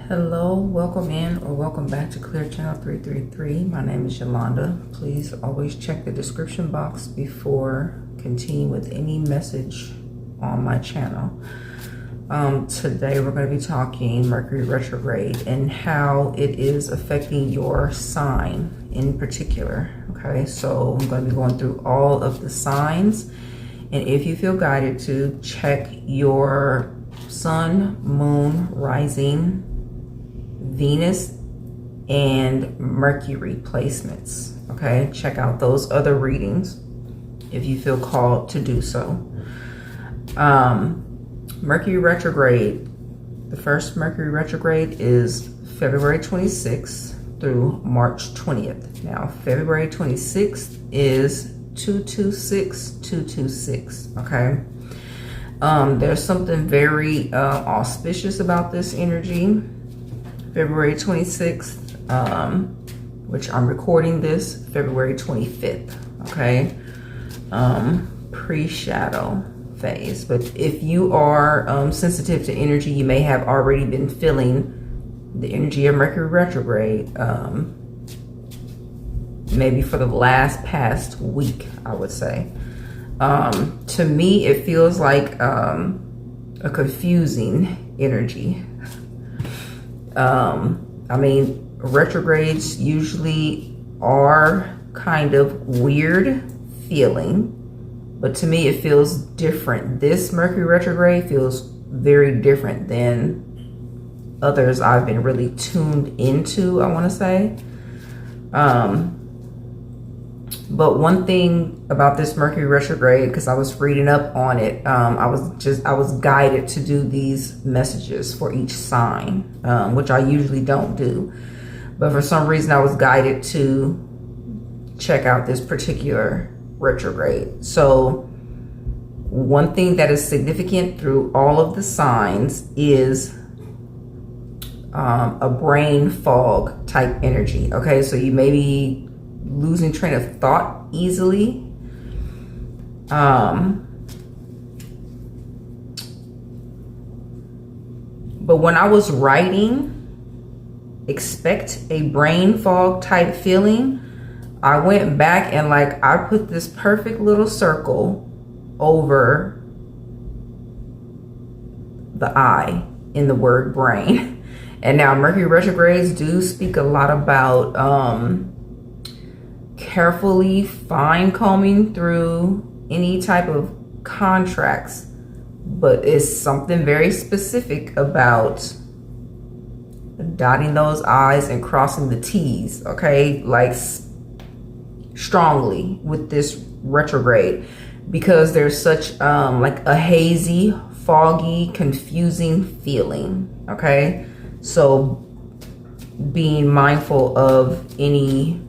Hello, welcome in or welcome back to Clear Channel 333. My name is Yolanda. Please always check the description box before continuing with any message on my channel. Today we're going to be talking Mercury Retrograde and how it is affecting your sign in particular. Okay, so I'm going to be going through all of the signs, and if you feel guided to, check your sun, moon, rising, Venus, and Mercury placements. Okay, check out those other readings if you feel called to do so. Mercury retrograde, the first Mercury retrograde is February 26th through March 20th. Now February 26th is 226. Okay, there's something very auspicious about this energy. February 26th, which I'm recording this February 25th, okay? Pre-shadow phase. But if you are sensitive to energy, you may have already been feeling the energy of Mercury retrograde, maybe for the past week, I would say. To me, it feels like a confusing energy. I mean, retrogrades usually are kind of weird feeling, but to me it feels different. This Mercury retrograde feels very different than others I've been really tuned into, I want to say. But one thing about this Mercury retrograde, because I was reading up on it, I was guided to do these messages for each sign, which I usually don't do. But for some reason, I was guided to check out this particular retrograde. So one thing that is significant through all of the signs is a brain fog type energy. Okay, so you may be losing train of thought easily. But when I was writing, expect a brain fog type feeling, I went back and I put this perfect little circle over the I in the word brain. And now Mercury retrogrades do speak a lot about carefully fine combing through any type of contracts, but it's something very specific about dotting those I's and crossing the T's, okay, strongly with this retrograde, because there's such a hazy, foggy, confusing feeling. Okay, so being mindful of any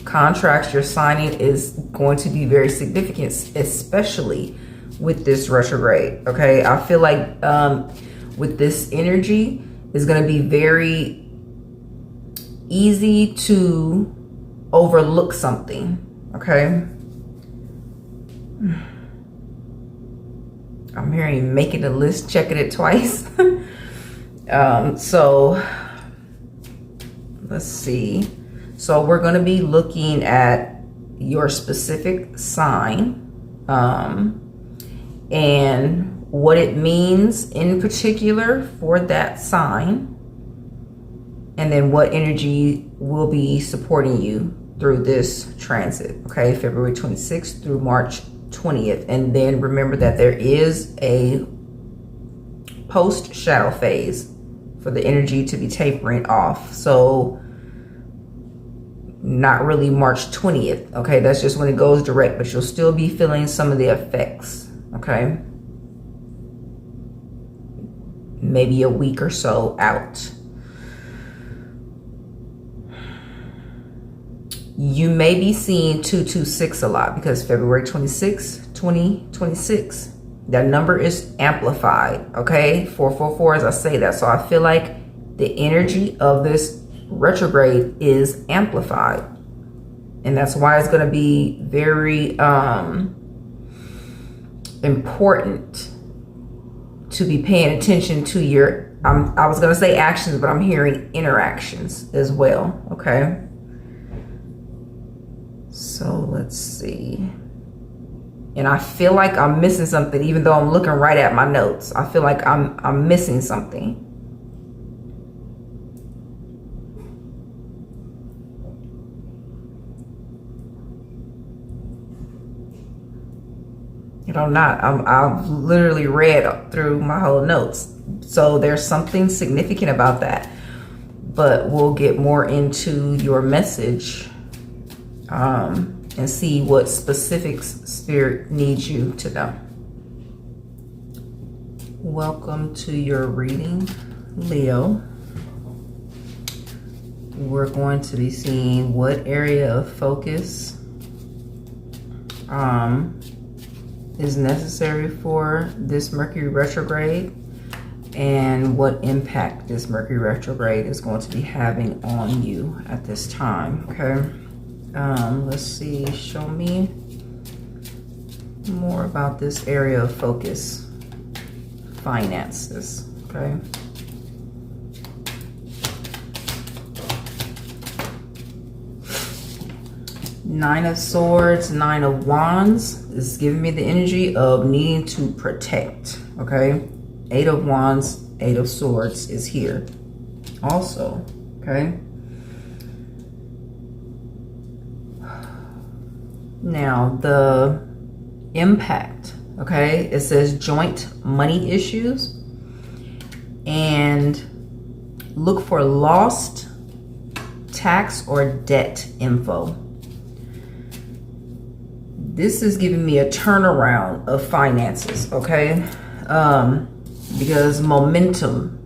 contracts you're signing is going to be very significant, especially with this retrograde. Okay, I feel like with this energy, it's going to be very easy to overlook something. Okay, I'm hearing making a list, checking it twice. So let's see. So we're going to be looking at your specific sign and what it means in particular for that sign, and then what energy will be supporting you through this transit. Okay, February 26th through March 20th. And then remember that there is a post shadow phase for the energy to be tapering off. So not really March 20th. Okay, that's just when it goes direct, but you'll still be feeling some of the effects. Okay, maybe a week or so out. You may be seeing 226 a lot because February 26, 2026, that number is amplified. Okay, 444 as I say that. So I feel like the energy of this retrograde is amplified, and that's why it's going to be very important to be paying attention to your I was going to say actions, but I'm hearing interactions as well. Okay. So let's see. And I feel like I'm missing something, even though I'm looking right at my notes. I feel like I'm missing something. I've literally read through my whole notes. So there's something significant about that. But we'll get more into your message and see what specifics Spirit needs you to know. Welcome to your reading, Leo. We're going to be seeing what area of focus is necessary for this Mercury retrograde and what impact this Mercury retrograde is going to be having on you at this time. Okay. Let's see. Show me more about this area of focus. Finances. Okay. Nine of Swords, Nine of Wands is giving me the energy of needing to protect. Okay. Eight of Wands, Eight of Swords is here also. Okay. Now the impact. Okay. It says joint money issues and look for lost tax or debt info. This is giving me a turnaround of finances, okay? Because momentum,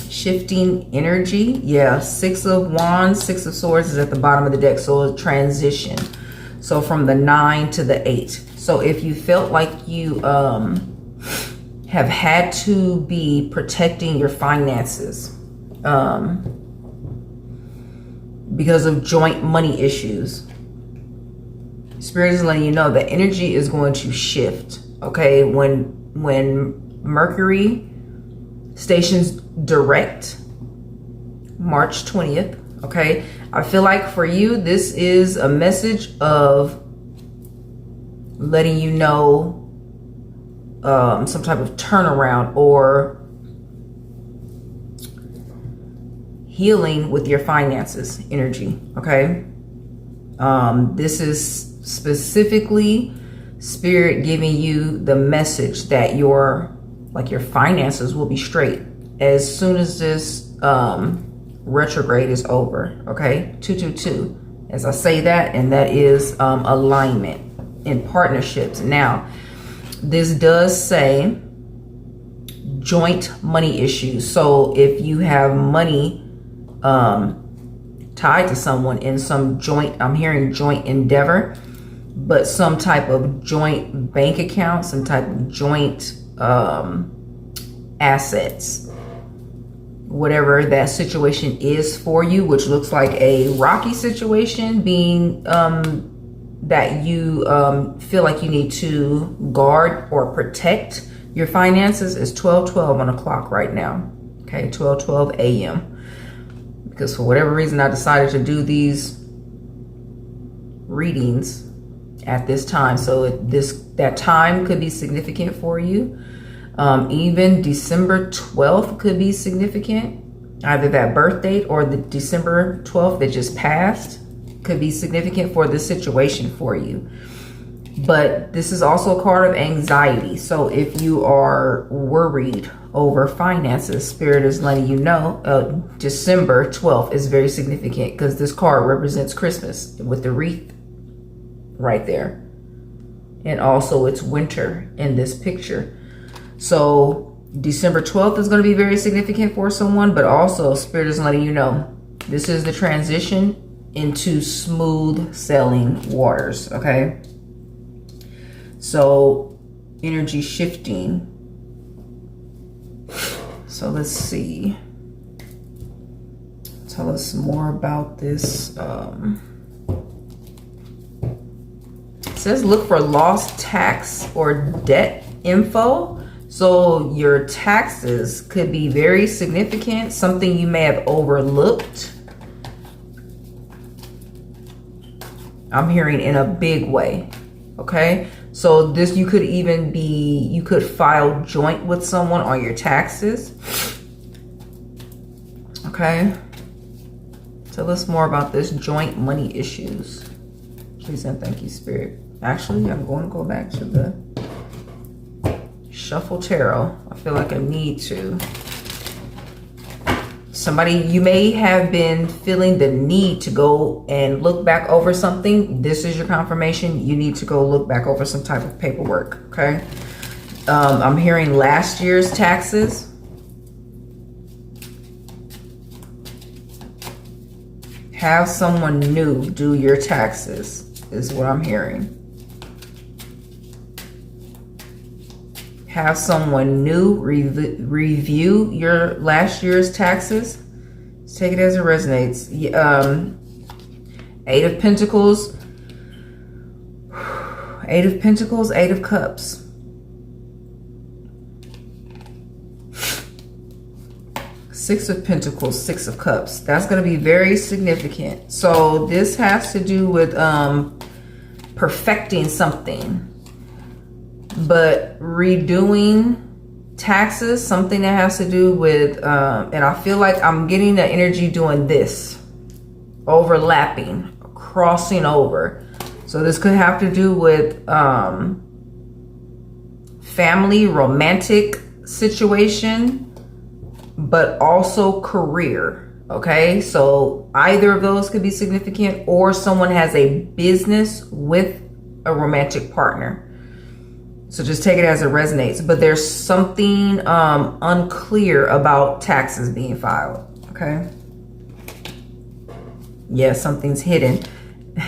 shifting energy. Yeah, Six of Wands, Six of Swords is at the bottom of the deck, so a transition. So from the 9 to the 8. So if you felt like you have had to be protecting your finances because of joint money issues, Spirit is letting you know that energy is going to shift. Okay, when Mercury stations direct March 20th. Okay, I feel like for you this is a message of letting you know some type of turnaround or healing with your finances energy. Okay, this is specifically Spirit giving you the message that your finances will be straight as soon as this retrograde is over. Okay, 222. As I say that, and that is alignment in partnerships. Now, this does say joint money issues. So if you have money tied to someone in some joint, I'm hearing joint endeavor, but some type of joint bank account, some type of joint assets, whatever that situation is for you, which looks like a rocky situation, being that you feel like you need to guard or protect your finances, is 12:12 on the clock right now. Okay, 12:12 a.m. Because for whatever reason I decided to do these readings at this time, so that time could be significant for you. Even December 12th could be significant. Either that birth date or the December 12th that just passed could be significant for this situation for you. But this is also a card of anxiety. So if you are worried over finances, Spirit is letting you know December 12th is very significant because this card represents Christmas with the wreath right there. And also it's winter in this picture. So December 12th is going to be very significant for someone, but also Spirit is letting you know this is the transition into smooth sailing waters. Okay. So energy shifting. So let's see. Tell us more about this. It says look for lost tax or debt info. So your taxes could be very significant, something you may have overlooked. I'm hearing in a big way, okay? So this, you could even be, you could file joint with someone on your taxes, okay? Tell us more about this joint money issues. Please and thank you, Spirit. Actually, I'm going to go back to the Shuffle Tarot. I feel like I need to. Somebody, you may have been feeling the need to go and look back over something. This is your confirmation. You need to go look back over some type of paperwork, okay? I'm hearing last year's taxes. Have someone new do your taxes, is what I'm hearing. Have someone new review your last year's taxes. Let's take it as it resonates. 8 of Pentacles. 8 of Pentacles, 8 of Cups. Six of Pentacles, 6 of Cups. That's going to be very significant. So this has to do with perfecting something. But redoing taxes, something that has to do with, and I feel like I'm getting the energy doing this. Overlapping, crossing over. So this could have to do with family, romantic situation, but also career. Okay, so either of those could be significant, or someone has a business with a romantic partner. So just take it as it resonates. But there's something unclear about taxes being filed. Okay. Yeah, something's hidden.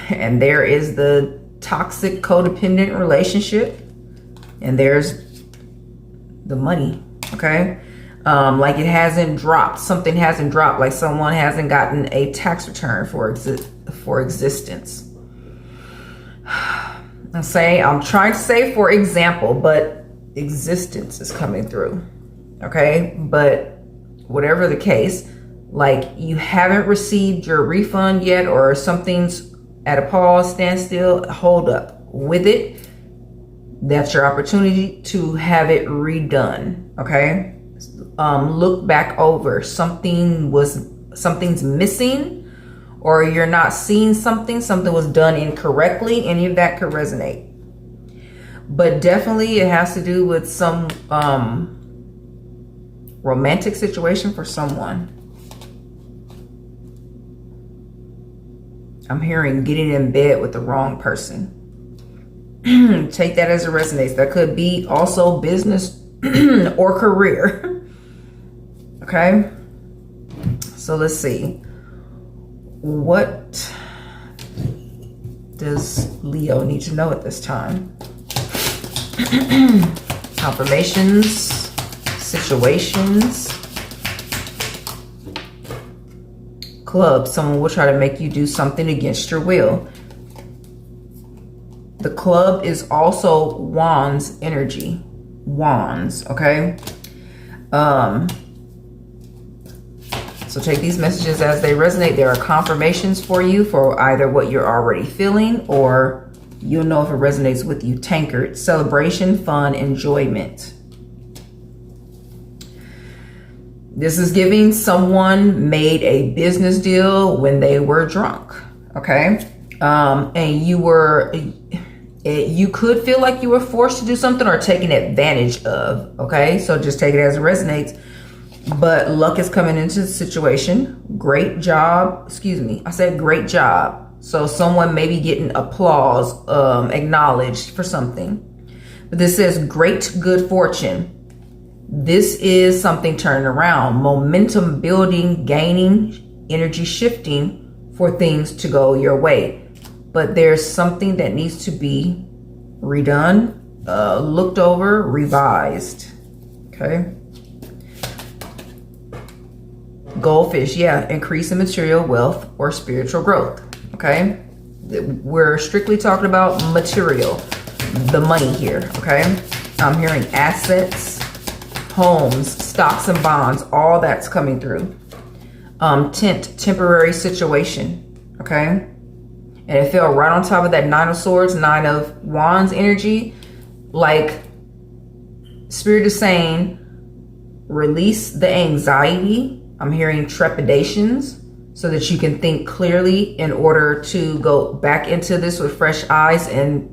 And there is the toxic codependent relationship. And there's the money. Okay. Like it hasn't dropped. Something hasn't dropped. Like someone hasn't gotten a tax return for existence. I'm trying to say for example, but existence is coming through. Okay. But whatever the case, like you haven't received your refund yet, or something's at a pause, standstill, hold up with it. That's your opportunity to have it redone. Okay. Look back over. Something's missing, or you're not seeing something was done incorrectly. Any of that could resonate. But definitely it has to do with some romantic situation for someone. I'm hearing getting in bed with the wrong person. Take that as it resonates. That could be also business or career. Okay. So let's see. What does Leo need to know at this time? Confirmations, situations. Club, someone will try to make you do something against your will. The club is also Wands energy. Wands, okay? So take these messages as they resonate. There are confirmations for you for either what you're already feeling, or you'll know if it resonates with you. Tankard, celebration, fun, enjoyment. This is giving someone made a business deal when they were drunk, okay? And you could feel like you were forced to do something or taken advantage of, okay? So just take it as it resonates. But luck is coming into the situation. Great job. Excuse me. I said great job. So someone may be getting applause, acknowledged for something. But this says great good fortune. This is something turning around. Momentum building, gaining, energy shifting for things to go your way. But there's something that needs to be redone, looked over, revised. Okay. Goldfish, yeah, increase in material wealth or spiritual growth. Okay, we're strictly talking about material, the money here. Okay, I'm hearing assets, homes, stocks and bonds, all that's coming through. Temporary situation, okay? And it fell right on top of that Nine of Swords, Nine of Wands energy. Like, Spirit is saying, release the anxiety. I'm hearing trepidations so that you can think clearly in order to go back into this with fresh eyes and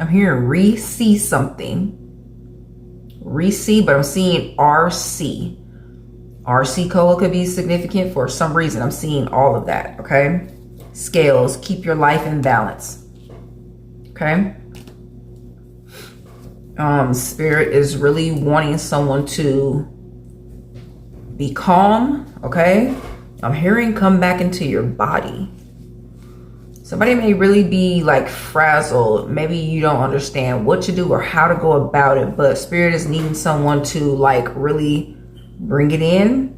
I'm hearing re-see something. Re-see, but I'm seeing RC. RC color could be significant for some reason. I'm seeing all of that, okay? Scales, keep your life in balance, okay? Spirit is really wanting someone to be calm, okay? I'm hearing come back into your body. Somebody may really be like frazzled. Maybe you don't understand what to do or how to go about it, but Spirit is needing someone to like really bring it in.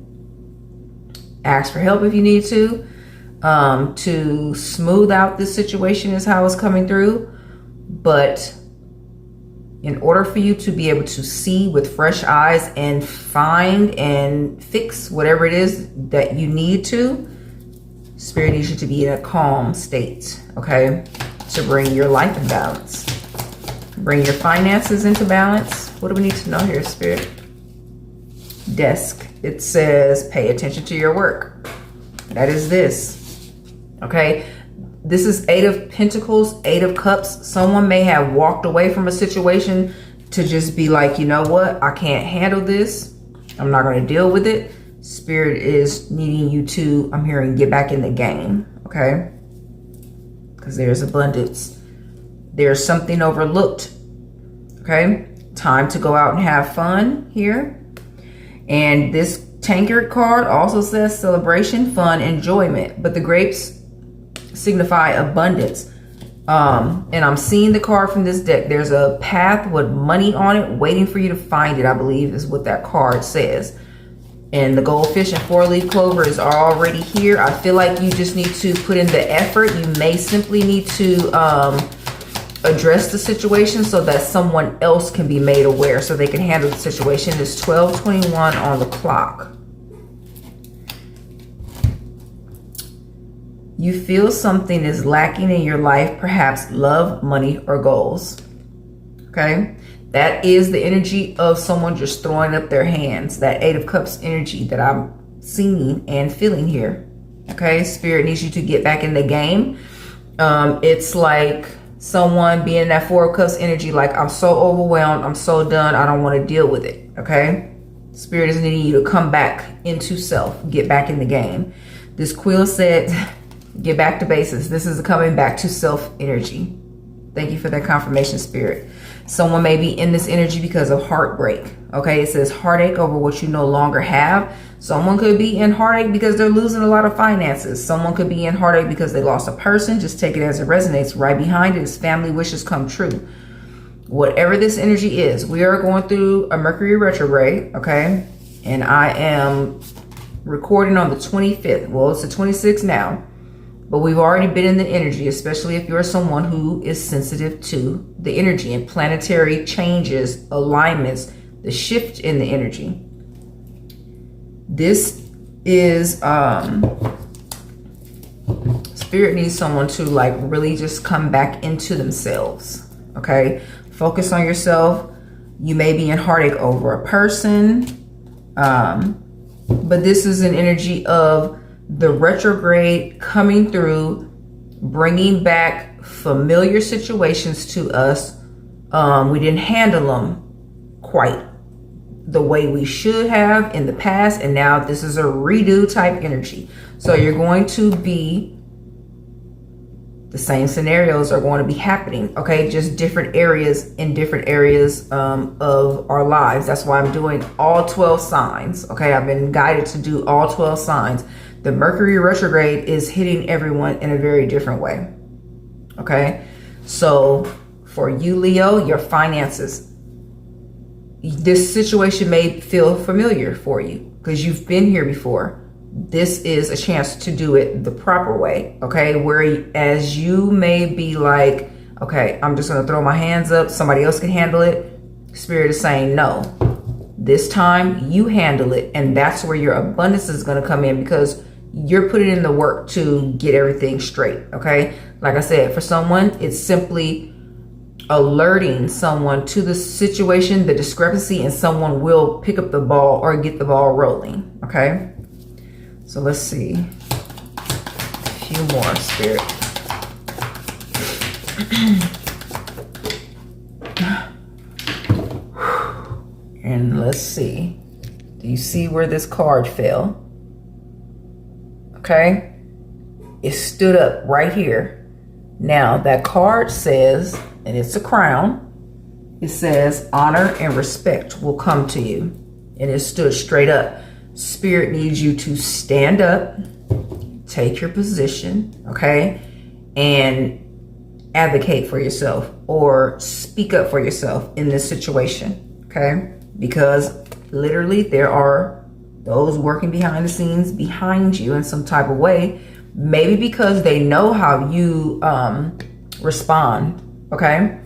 Ask for help if you need to smooth out this situation is how it's coming through. But in order for you to be able to see with fresh eyes and find and fix whatever it is that you need to, Spirit needs you to be in a calm state, okay? To bring your life in balance. Bring your finances into balance. What do we need to know here, Spirit? Desk. It says pay attention to your work. That is this, okay? This is Eight of Pentacles, Eight of Cups. Someone may have walked away from a situation to just be like, you know what? I can't handle this. I'm not going to deal with it. Spirit is needing you to, I'm hearing, get back in the game, okay? Because there's abundance. There's something overlooked, okay? Time to go out and have fun here. And this Tankard card also says celebration, fun, enjoyment. But the grapes signify abundance. And I'm seeing the card from this deck. There's a path with money on it waiting for you to find it, I believe is what that card says. And the goldfish and four-leaf clover is already here. I feel like you just need to put in the effort. You may simply need to address the situation so that someone else can be made aware so they can handle the situation. It's 12:21 on the clock. You feel something is lacking in your life, perhaps love, money, or goals. Okay? That is the energy of someone just throwing up their hands. That Eight of Cups energy that I'm seeing and feeling here. Okay? Spirit needs you to get back in the game. It's like someone being in that Four of Cups energy, like, I'm so overwhelmed, I'm so done, I don't want to deal with it. Okay? Spirit is needing you to come back into self. Get back in the game. This quill said, get back to basics. This is coming back to self energy. Thank you for that confirmation, Spirit. Someone may be in this energy because of heartbreak. Okay, it says heartache over what you no longer have. Someone could be in heartache because they're losing a lot of finances. Someone could be in heartache because they lost a person. Just take it as it resonates. Right behind it is family wishes come true. Whatever this energy is, we are going through a Mercury retrograde, okay? And I am recording on the 25th. Well, it's the 26th now. But we've already been in the energy, especially if you're someone who is sensitive to the energy and planetary changes, alignments, the shift in the energy. This is, Spirit needs someone to like really just come back into themselves, okay? Focus on yourself. You may be in heartache over a person, but this is an energy of the retrograde coming through, bringing back familiar situations to us. We didn't handle them quite the way we should have in the past, and now this is a redo type energy. So you're going to be, the same scenarios are going to be happening, okay? Just different areas in different areas of our lives. That's why I'm doing all 12 signs, okay? I've been guided to do all 12 signs. The Mercury retrograde is hitting everyone in a very different way, okay? So for you, Leo, your finances, this situation may feel familiar for you because you've been here before. This is a chance to do it the proper way, okay? Whereas you may be like, okay, I'm just going to throw my hands up. Somebody else can handle it. Spirit is saying no. This time you handle it, and that's where your abundance is going to come in, because you're putting in the work to get everything straight. Okay, like I said, for someone, it's simply alerting someone to the situation, the discrepancy, and someone will pick up the ball or get the ball rolling. Okay, so let's see a few more, Spirit. And let's see, do you see where this card fell? Okay, it stood up right here. Now that card says, and it's a crown, it says honor and respect will come to you, and it stood straight up. Spirit needs you to stand up, take your position, okay, and advocate for yourself or speak up for yourself in this situation, okay? Because literally there are those working behind the scenes behind you in some type of way, maybe because they know how you respond, okay?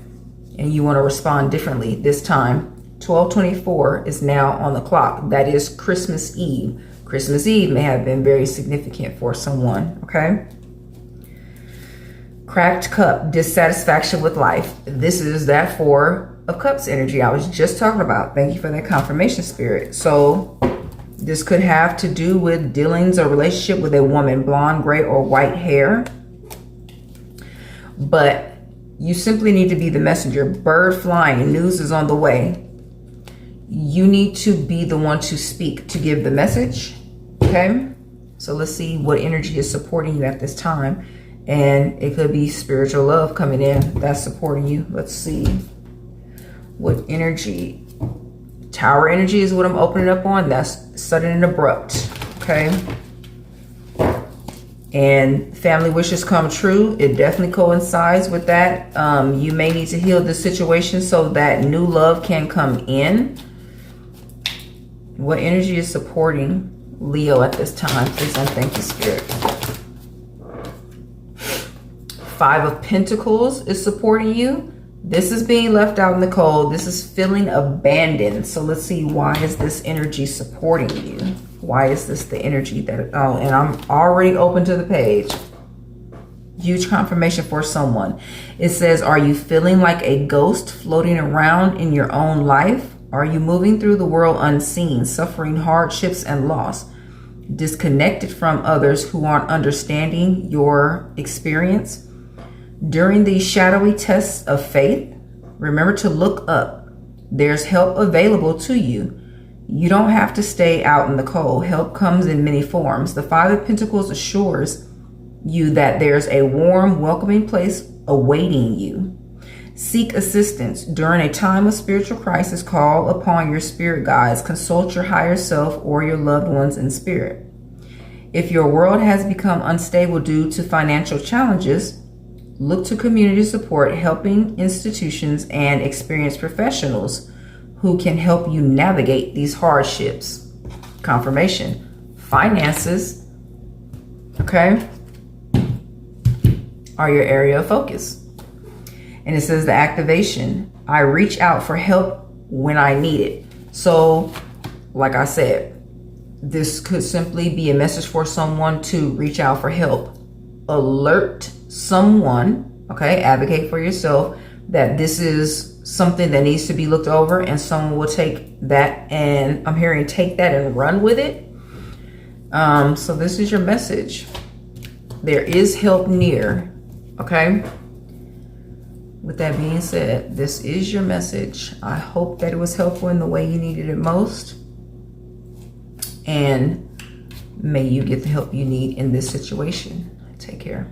And you want to respond differently this time. 12:24 is now on the clock. That is Christmas Eve. Christmas Eve may have been very significant for someone, okay? Cracked cup, dissatisfaction with life. This is that Four of Cups energy I was just talking about. Thank you for that confirmation, Spirit. So this could have to do with dealings or relationship with a woman, blonde, gray, or white hair. But you simply need to be the messenger. Bird flying, news is on the way. You need to be the one to speak, to give the message, okay? So let's see what energy is supporting you at this time. And it could be spiritual love coming in that's supporting you. Let's see what energy. Tower energy is what I'm opening up on. That's sudden and abrupt, okay? And family wishes come true. It definitely coincides with that. You may need to heal the situation so that new love can come in. What energy is supporting Leo at this time? Please and thank you, Spirit. Five of Pentacles is supporting you. This is being left out in the cold. This is feeling abandoned. So let's see, why is this energy supporting you? Why is this the energy that, oh, and I'm already open to the page. Huge confirmation for someone. It says, are you feeling like a ghost floating around in your own life? Are you moving through the world unseen, suffering hardships and loss, disconnected from others who aren't understanding your experience? During these shadowy tests of faith, remember to look up. There's help available to you. You don't have to stay out in the cold. Help comes in many forms. The Five of Pentacles assures you that there's a warm, welcoming place awaiting you. Seek assistance. During a time of spiritual crisis, call upon your spirit guides. Consult your higher self or your loved ones in spirit. If your world has become unstable due to financial challenges, look to community support, helping institutions, and experienced professionals who can help you navigate these hardships. Confirmation. Finances, okay, are your area of focus. And it says the activation. I reach out for help when I need it. So, like I said, this could simply be a message for someone to reach out for help. Alert someone, okay, advocate for yourself that this is something that needs to be looked over, and someone will take that, and I'm hearing take that and run with it. So this is your message. There is help near, okay? With that being said, this is your message. I hope that it was helpful in the way you needed it most, and may you get the help you need in this situation. Take care.